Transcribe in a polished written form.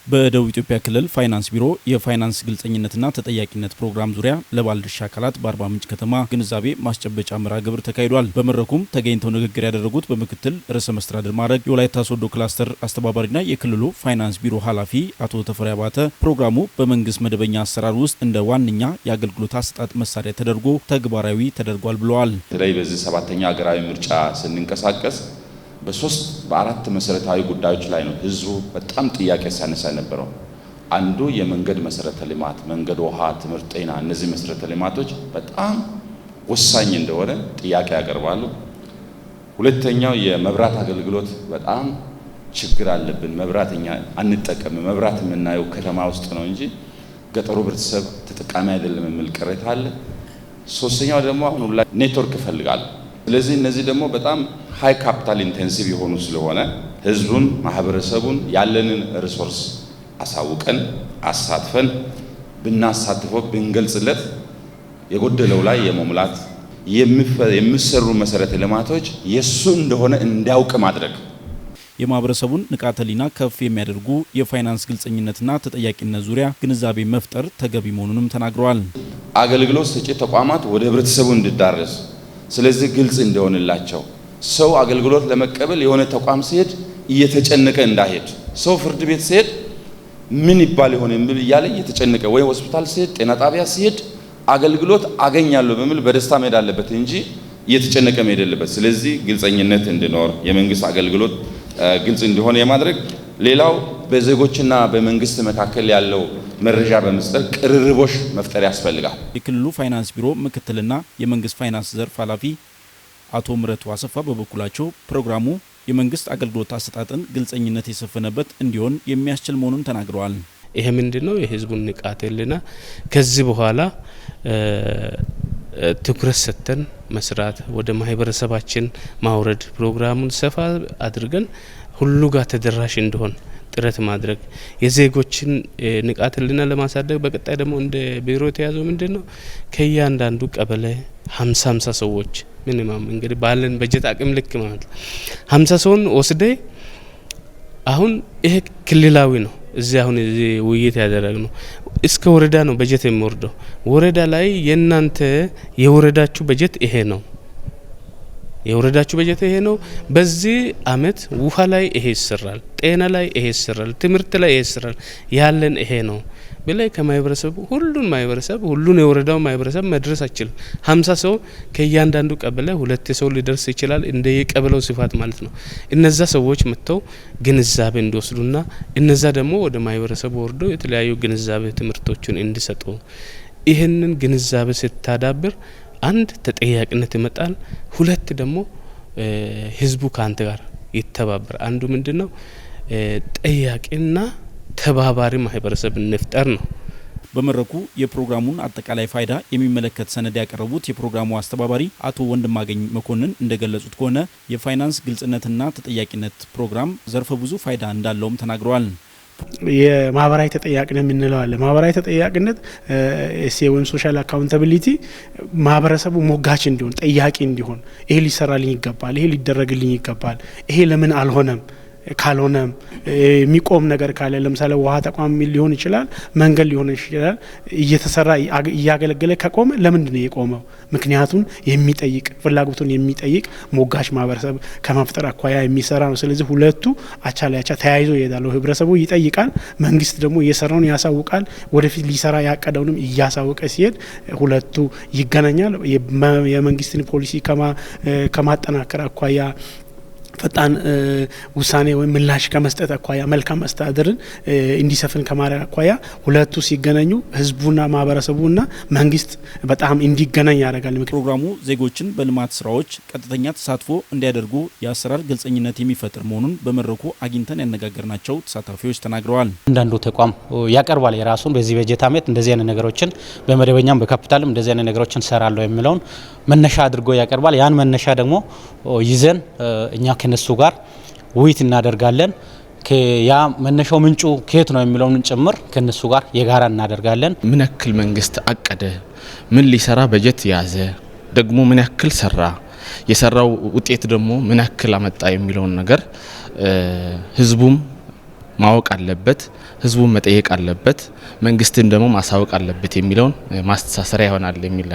በደቡብ ኢትዮጵያ ክልል ፋይናንስ ቢሮ የፋይናንስ ግልጸኝነትና ተጠያቂነት ፕሮግራም ዙሪያ ለባለድርሻ አካላት በአርባ ምንጭ ከተማ ግንዛቤ ማስጨበጫ መርሃ ግብር ተካሂዷል። በመድረኩም ተገኝተው ንግግር ያደረጉት በምክትል ርዕሰ መስተዳድር ማዕረግ የወላይታ ሶዶ ክላስተር አስተባባሪና የክልሉ ፋይናንስ ቢሮ ኃላፊ አቶ ተፈሪ አባተ ፕሮግራሙ በመንግስት መደበኛ አሰራር ውስጥ እንደ ዋነኛ የአገልግሎት አሰጣጥ መሳሪያ ተደርጎ ተግባራዊ ተደርጓል ብለዋል። በተለይ በዚህ ሰባተኛ ሀገራዊ ምርጫ ስንንቀሳቀስ በአራት መሰረታዊ ጉዳዮች ላይ ነው ህዝቡ በጣም ጥያቄ ሲያነሳ የነበረው። አንዱ የመንገድ መሰረተ ልማት፣ መንገድ፣ ውሃ፣ ትምህርት፣ ጤና፣ እነዚህ መሰረተ ልማቶች በጣም ወሳኝ እንደሆነ ጥያቄ ያቀርባሉ። ሁለተኛው የመብራት አገልግሎት በጣም ችግር አለብን፣ መብራትኛ አንጠቀምም፣ መብራት የምናየው ከተማ ውስጥ ነው እንጂ ገጠሩ ህብረተሰብ ተጠቃሚ አይደለም የሚል ቅሬታ አለ። ሶስተኛው ደግሞ አሁን ላይ ኔትወርክ ይፈልጋል። ስለዚህ እነዚህ ደግሞ በጣም ሃይ ካፒታል ኢንቴንሲቭ የሆኑ ስለሆነ ህዝቡን፣ ማህበረሰቡን ያለንን ሪሶርስ አሳውቀን አሳትፈን ብናሳትፈው ብንገልጽለት የጎደለው ላይ የመሙላት የሚሰሩ መሰረተ ልማቶች የሱ እንደሆነ እንዲያውቅ ማድረግ የማህበረሰቡን ንቃተ ህሊና ከፍ የሚያደርጉ የፋይናንስ ግልጸኝነትና ተጠያቂነት ዙሪያ ግንዛቤ መፍጠር ተገቢ መሆኑንም ተናግረዋል። አገልግሎት ሰጪ ተቋማት ወደ ህብረተሰቡ እንዲዳረስ ስለዚህ ግልጽ እንደሆነላቸው ሰው አገልግሎት ለመቀበል የሆነ ተቋም ሲሄድ እየተጨነቀ እንዳይሄድ፣ ሰው ፍርድ ቤት ሲሄድ ምን ይባል ይሆን የሚል እያለ እየተጨነቀ ወይ ሆስፒታል ሲሄድ ጤና ጣቢያ ሲሄድ አገልግሎት አገኛለሁ በሚል በደስታ መሄድ አለበት እንጂ እየተጨነቀ መሄድ የለበት። ስለዚህ ግልጸኝነት እንዲኖር የመንግስት አገልግሎት ግልጽ እንዲሆን የማድረግ ሌላው በዜጎችና በመንግስት መካከል ያለው መረጃ በመስጠት ቅርርቦሽ መፍጠር ያስፈልጋል። የክልሉ ፋይናንስ ቢሮ ምክትልና የመንግስት ፋይናንስ ዘርፍ ኃላፊ አቶ ምረቱ አሰፋ በበኩላቸው ፕሮግራሙ የመንግስት አገልግሎት አሰጣጥን ግልጸኝነት የሰፈነበት እንዲሆን የሚያስችል መሆኑን ተናግረዋል። ይሄ ምንድነው? የህዝቡን ንቃተ ህሊና ከዚህ በኋላ ትኩረት ሰጥተን መስራት፣ ወደ ማህበረሰባችን ማውረድ፣ ፕሮግራሙን ሰፋ አድርገን ሁሉ ጋር ተደራሽ እንደሆን ጥረት ማድረግ፣ የዜጎችን ንቃተ ህሊና ለማሳደግ በቀጣይ ደግሞ እንደ ቢሮ የተያዘው ምንድነው? ከእያንዳንዱ ቀበሌ 50 ሰዎች ሚኒማም እንግዲህ ባለን በጀት አቅም ልክ ማለት 50 ሰውን ወስደ አሁን ይሄ ክልላዊ ነው። እዚህ አሁን እዚህ ውይይት ያደረግነው እስከ ወረዳ ነው በጀት የሚወርደው። ወረዳ ላይ የናንተ የወረዳችሁ በጀት ይሄ ነው፣ የወረዳችሁ በጀት ይሄ ነው። በዚህ አመት ውሃ ላይ ይሄ ይሰራል፣ ጤና ላይ ይሄ ይሰራል፣ ትምህርት ላይ ይሄ ይሰራል፣ ያለን ይሄ ነው በላይ ከማህበረሰቡ ሁሉን የወረዳው ማህበረሰብ መድረስ አይችልም። 50 ሰው ከእያንዳንዱ ቀበሌ 2 ሰው ሊደርስ ይችላል፣ እንደ የቀበሌው ስፋት ማለት ነው። እነዛ ሰዎች መጥተው ግንዛቤ እንዲወስዱና እነዛ ደግሞ ወደ ማህበረሰቡ ወርደው የተለያዩ ግንዛቤ ትምህርቶችን እንዲሰጡ፣ ይህንን ግንዛቤ ስታዳብር አንድ ተጠያቂነት ይመጣል፣ ሁለት ደግሞ ህዝቡ ካንተ ጋር ይተባበር። አንዱ ምንድነው? ጠያቂና ተባባሪ ማህበረሰብ እንፍጠር ነው። በመድረኩ የፕሮግራሙን አጠቃላይ ፋይዳ የሚመለከት ሰነድ ያቀረቡት የፕሮግራሙ አስተባባሪ አቶ ወንድማገኝ መኮንን እንደገለጹት ከሆነ የፋይናንስ ግልጽነትና ተጠያቂነት ፕሮግራም ዘርፈ ብዙ ፋይዳ እንዳለውም ተናግረዋል። የማህበራዊ ተጠያቂነት የምንለው አለ። ማህበራዊ ተጠያቂነት ወይም ሶሻል አካውንታቢሊቲ ማህበረሰቡ ሞጋች እንዲሆን፣ ጠያቂ እንዲሆን፣ ይሄ ሊሰራልኝ ይገባል፣ ይሄ ሊደረግልኝ ይገባል፣ ይሄ ለምን አልሆነም፣ ካልሆነም የሚቆም ነገር ካለ ለምሳሌ ውሃ ተቋም ሊሆን ይችላል፣ መንገድ ሊሆን ይችላል፣ እየተሰራ እያገለገለ ከቆመ ለምንድን ነው የቆመው? ምክንያቱን የሚጠይቅ ፍላጎቱን የሚጠይቅ ሞጋች ማህበረሰብ ከመፍጠር አኳያ የሚሰራ ነው። ስለዚህ ሁለቱ አቻ ለአቻ ተያይዞ ይሄዳሉ። ህብረተሰቡ ይጠይቃል፣ መንግስት ደግሞ እየሰራውን ያሳውቃል፣ ወደፊት ሊሰራ ያቀደውንም እያሳወቀ ሲሄድ ሁለቱ ይገናኛል። የመንግስትን ፖሊሲ ከማጠናከር አኳያ ፈጣን ውሳኔ ወይም ምላሽ ከመስጠት አኳያ መልካም አስተዳደርን እንዲሰፍን ከማድረግ አኳያ ሁለቱ ሲገናኙ ህዝቡና ማህበረሰቡና መንግስት በጣም እንዲገናኝ ያደርጋል። ፕሮግራሙ ዜጎችን በልማት ስራዎች ቀጥተኛ ተሳትፎ እንዲያደርጉ የአሰራር ግልጸኝነት የሚፈጥር መሆኑን በመድረኩ አግኝተን ያነጋገርናቸው ተሳታፊዎች ተናግረዋል። አንዳንዱ ተቋም ያቀርባል የራሱን በዚህ በጀት አመት እንደዚህ አይነት ነገሮችን በመደበኛም በካፒታልም እንደዚህ አይነት ነገሮችን ሰራለሁ የሚለውን መነሻ አድርጎ ያቀርባል። ያን መነሻ ደግሞ ይዘን እኛ ከነሱ ጋር ውይይት እናደርጋለን። ያ መነሻው ምንጩ ከየት ነው የሚለውን ጭምር ከነሱ ጋር የጋራ እናደርጋለን። ምን ያክል መንግስት አቀደ፣ ምን ሊሰራ በጀት ያዘ፣ ደግሞ ምን ያክል ሰራ፣ የሰራው ውጤት ደግሞ ምን ያክል አመጣ የሚለውን ነገር ህዝቡም ማወቅ አለበት፣ ህዝቡን መጠየቅ አለበት፣ መንግስትን ደግሞ ማሳወቅ አለበት የሚለውን ማስተሳሰሪያ ይሆናል የሚል